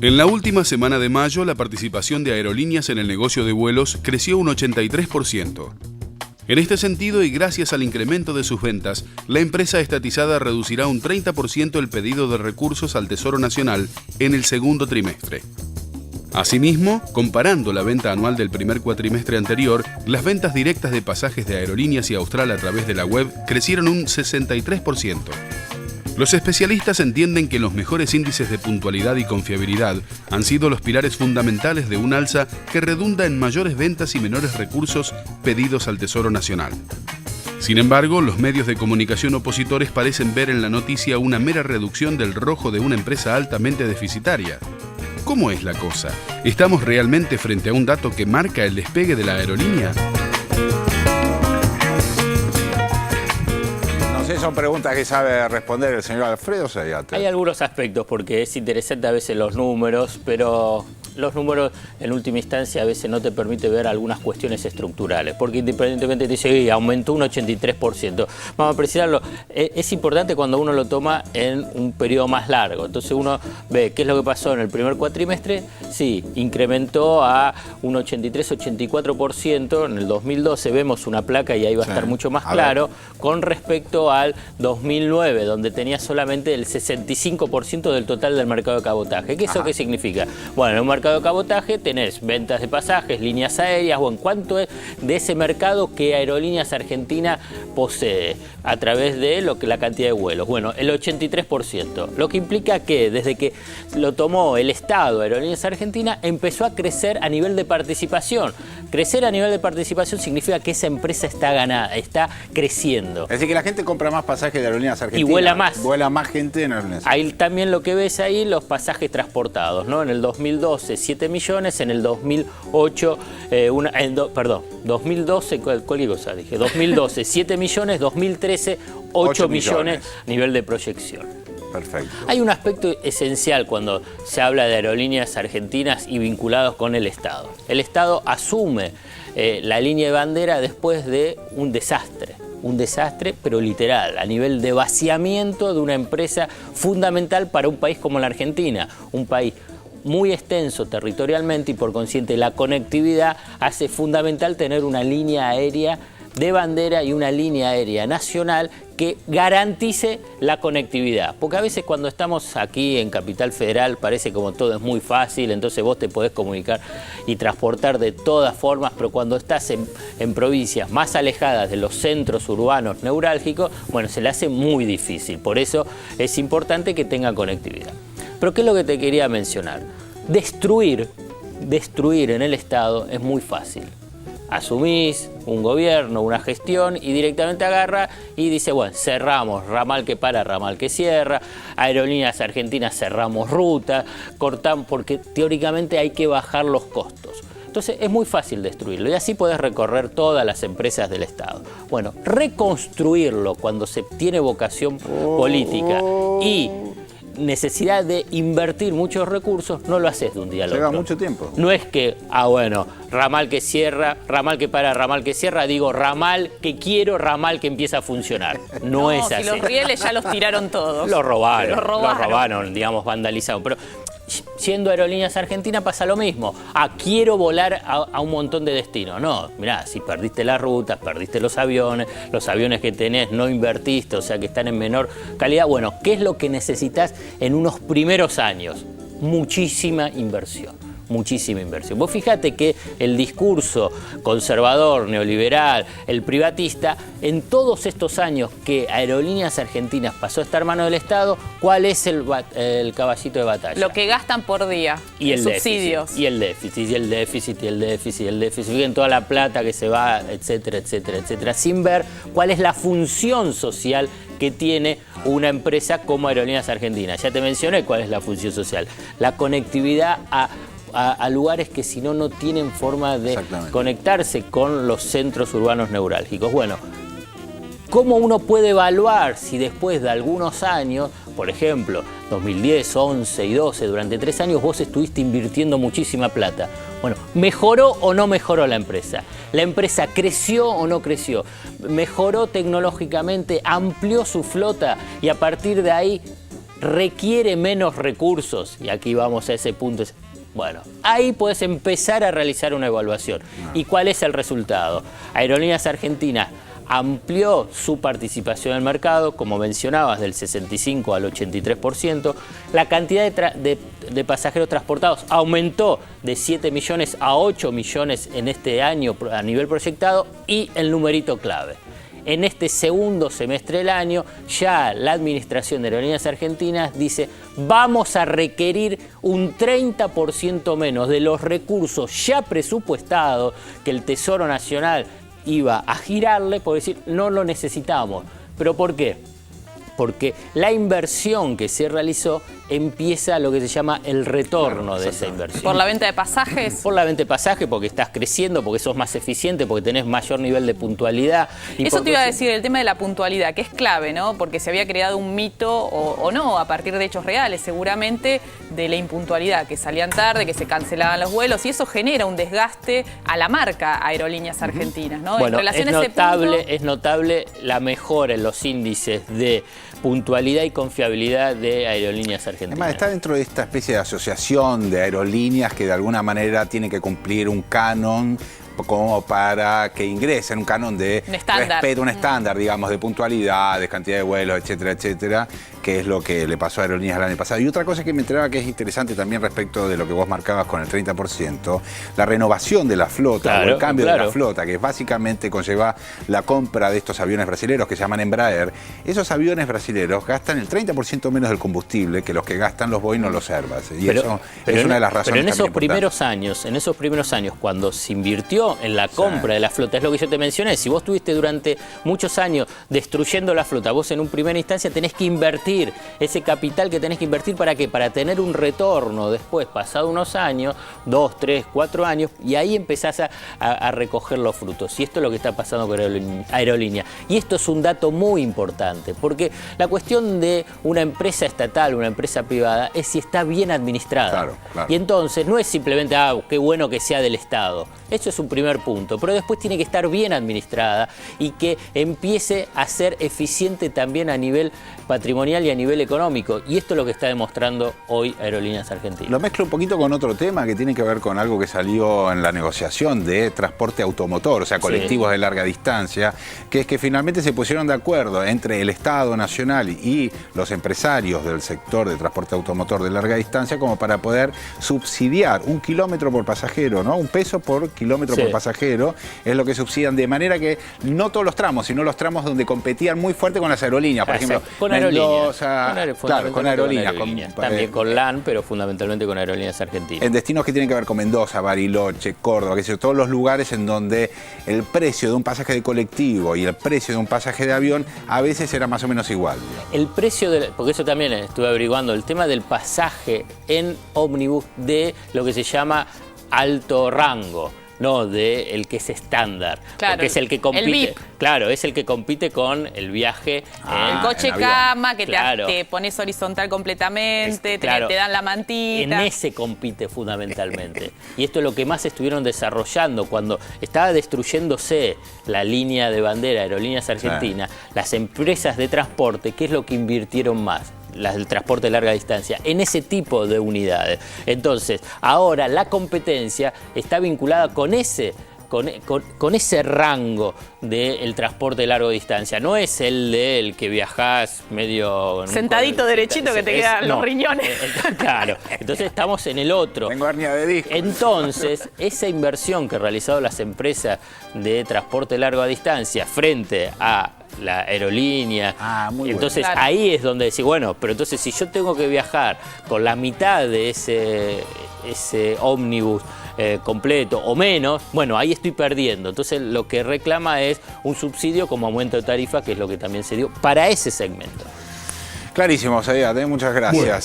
En la última semana de mayo, la participación de aerolíneas en el negocio de vuelos creció un 83%. En este sentido, y gracias al incremento de sus ventas, la empresa estatizada reducirá un 30% el pedido de recursos al Tesoro Nacional en el segundo trimestre. Asimismo, comparando la venta anual del primer cuatrimestre anterior, las ventas directas de pasajes de Aerolíneas y Austral a través de la web crecieron un 63%. Los especialistas entienden que los mejores índices de puntualidad y confiabilidad han sido los pilares fundamentales de un alza que redunda en mayores ventas y menores recursos pedidos al Tesoro Nacional. Sin embargo, los medios de comunicación opositores parecen ver en la noticia una mera reducción del rojo de una empresa altamente deficitaria. ¿Cómo es la cosa? ¿Estamos realmente frente a un dato que marca el despegue de la aerolínea? Son preguntas que sabe responder el señor Alfredo Zayate. Hay algunos aspectos, porque es interesante a veces los números, pero los números en última instancia a veces no te permite ver algunas cuestiones estructurales, porque independientemente te dice, aumentó un 83%. Vamos a precisarlo, es importante cuando uno lo toma en un periodo más largo. Entonces uno ve qué es lo que pasó en el primer cuatrimestre. Sí, incrementó a un 83-84%. En el 2012 vemos una placa y ahí va a estar mucho más claro con respecto al 2009, donde tenía solamente el 65% del total del mercado de cabotaje. ¿Qué eso qué significa? Bueno, en un mercado de cabotaje tenés ventas de pasajes, líneas aéreas. Bueno, ¿cuánto es de ese mercado que Aerolíneas Argentina posee a través de la cantidad de vuelos? Bueno, el 83%, lo que implica que desde que lo tomó el Estado, Aerolíneas Argentina, empezó a crecer a nivel de participación. Crecer a nivel de participación significa que esa empresa está creciendo. Es decir, que la gente compra más pasajes de Aerolíneas Argentinas. Y vuela más. Vuela más gente en Aerolíneas. Ahí también lo que ves ahí, los pasajes transportados, ¿no? En el 2012, 7 millones, en el 2008, 2012, ¿cuál cosa dije? 2012, 7 millones, 2013, 8 millones a nivel de proyección. Perfecto. Hay un aspecto esencial cuando se habla de Aerolíneas Argentinas y vinculados con el Estado. El Estado asume la línea de bandera después de un desastre, pero literal, a nivel de vaciamiento de una empresa fundamental para un país como la Argentina, un país muy extenso territorialmente y por consiguiente la conectividad hace fundamental tener una línea aérea de bandera y una línea aérea nacional que garantice la conectividad. Porque a veces cuando estamos aquí en Capital Federal parece como todo es muy fácil, entonces vos te podés comunicar y transportar de todas formas, pero cuando estás en provincias más alejadas de los centros urbanos neurálgicos, bueno, se le hace muy difícil. Por eso es importante que tenga conectividad. Pero ¿qué es lo que te quería mencionar? Destruir en el Estado es muy fácil. Asumís un gobierno, una gestión y directamente agarra y dice, bueno, cerramos ramal que para, ramal que cierra, Aerolíneas Argentinas cerramos ruta, cortamos, porque teóricamente hay que bajar los costos. Entonces es muy fácil destruirlo y así podés recorrer todas las empresas del Estado. Bueno, reconstruirlo cuando se tiene vocación política y necesidad de invertir muchos recursos, no lo haces de un día al otro. Lleva mucho tiempo. No es que, bueno, ramal que cierra, ramal que para, ramal que cierra, digo ramal que quiero, ramal que empieza a funcionar. No es así. Si los rieles ya los tiraron todos. Lo robaron, digamos, vandalizaron. Pero siendo Aerolíneas Argentinas pasa lo mismo. Quiero volar a un montón de destinos. No, mirá, si perdiste las rutas, perdiste los aviones que tenés no invertiste, o sea que están en menor calidad. Bueno, ¿qué es lo que necesitas en unos primeros años? Muchísima inversión. Muchísima inversión. Vos fíjate que el discurso conservador, neoliberal, el privatista, en todos estos años que Aerolíneas Argentinas pasó a estar en manos del Estado, ¿cuál es el caballito de batalla? Lo que gastan por día, y el subsidios. Déficit, y el déficit, y el déficit, y el déficit, y el déficit. Fíjense toda la plata que se va, etcétera, etcétera, etcétera, sin ver cuál es la función social que tiene una empresa como Aerolíneas Argentinas. Ya te mencioné cuál es la función social. La conectividad a lugares que si no tienen forma de conectarse con los centros urbanos neurálgicos. Bueno, ¿cómo uno puede evaluar si después de algunos años, por ejemplo, 2010, 11 y 12, durante 3 años vos estuviste invirtiendo muchísima plata? Bueno, ¿mejoró o no mejoró la empresa? ¿La empresa creció o no creció? ¿Mejoró tecnológicamente? ¿Amplió su flota? Y a partir de ahí requiere menos recursos, y aquí vamos a ese punto. Bueno, ahí puedes empezar a realizar una evaluación. ¿Y cuál es el resultado? Aerolíneas Argentinas amplió su participación en el mercado, como mencionabas, del 65 al 83%. La cantidad de pasajeros transportados aumentó de 7 millones a 8 millones en este año a nivel proyectado. Y el numerito clave: en este segundo semestre del año, ya la Administración de Aerolíneas Argentinas dice: vamos a requerir un 30% menos de los recursos ya presupuestados que el Tesoro Nacional iba a girarle, por decir, no lo necesitamos. ¿Pero por qué? Porque la inversión que se realizó empieza lo que se llama el retorno de esa inversión. ¿Por la venta de pasajes? Por la venta de pasajes, porque estás creciendo, porque sos más eficiente, porque tenés mayor nivel de puntualidad. Eso te iba a decir, el tema de la puntualidad, que es clave, ¿no? Porque se había creado un mito, o no, a partir de hechos reales, seguramente, de la impuntualidad, que salían tarde, que se cancelaban los vuelos, y eso genera un desgaste a la marca Aerolíneas Argentinas, ¿no? Bueno, en relación a ese punto, es notable la mejora en los índices de puntualidad y confiabilidad de Aerolíneas Argentinas. Además, está dentro de esta especie de asociación de aerolíneas que de alguna manera tiene que cumplir un canon como para que ingresen, un canon de respeto, un estándar, digamos, de puntualidad, de cantidad de vuelos, etcétera, etcétera, que es lo que le pasó a Aerolíneas el año pasado. Y otra cosa que me enteraba que es interesante también respecto de lo que vos marcabas con el 30%, la renovación de la flota, o el cambio de la flota, que básicamente conlleva la compra de estos aviones brasileros que se llaman Embraer. Esos aviones brasileros gastan el 30% menos del combustible que los que gastan los Boeing o los Airbus. Y eso es una de las razones. Pero en esos primeros años, cuando se invirtió en la compra de la flota, es lo que yo te mencioné: si vos estuviste durante muchos años destruyendo la flota, vos en una primera instancia tenés que invertir ese capital que tenés que invertir. ¿Para qué? Para tener un retorno después, pasado unos años, 2, 3, 4 años, y ahí empezás a recoger los frutos. Y esto es lo que está pasando con Aerolínea. Y esto es un dato muy importante, porque la cuestión de una empresa estatal, una empresa privada, es si está bien administrada. Claro. Y entonces no es simplemente, qué bueno que sea del Estado. Eso es un primer punto, pero después tiene que estar bien administrada y que empiece a ser eficiente también a nivel patrimonial y a nivel económico. Y esto es lo que está demostrando hoy Aerolíneas Argentinas. Lo mezclo un poquito con otro tema que tiene que ver con algo que salió en la negociación de transporte automotor, o sea, colectivos de larga distancia, que es que finalmente se pusieron de acuerdo entre el Estado Nacional y los empresarios del sector de transporte automotor de larga distancia como para poder subsidiar 1 kilómetro por pasajero, ¿no? 1 peso por kilómetro por pasajero, es lo que subsidian, de manera que no todos los tramos, sino los tramos donde competían muy fuerte con las aerolíneas, por ejemplo, con Aerolíneas. Claro, con Aerolíneas. También con LAN, pero fundamentalmente con Aerolíneas Argentinas. En destinos que tienen que ver con Mendoza, Bariloche, Córdoba, todos los lugares en donde el precio de un pasaje de colectivo y el precio de un pasaje de avión a veces era más o menos igual. El precio, porque eso también estuve averiguando, el tema del pasaje en ómnibus de lo que se llama alto rango. No, de el que es estándar, claro, porque es el que compite. El VIP. Claro, es el que compite con el viaje. El coche cama, que te pones horizontal completamente, te dan la mantita. En ese compite fundamentalmente. Y esto es lo que más estuvieron desarrollando cuando estaba destruyéndose la línea de bandera Aerolíneas Argentinas. Las empresas de transporte, ¿qué es lo que invirtieron más? Las del transporte de larga distancia, en ese tipo de unidades. Entonces, ahora la competencia está vinculada con ese rango del transporte de larga distancia. No es el que viajás medio... Sentadito derechito que te quedan los riñones. Claro, entonces estamos en el otro. Tengo hernia de disco. Entonces, esa inversión que han realizado las empresas de transporte de larga distancia frente a la aerolínea, entonces bueno, ahí es donde decís, bueno, pero entonces si yo tengo que viajar con la mitad de ese ómnibus completo o menos, bueno, ahí estoy perdiendo. Entonces lo que reclama es un subsidio como aumento de tarifa, que es lo que también se dio para ese segmento. Clarísimo, Saída, muchas gracias. Bueno.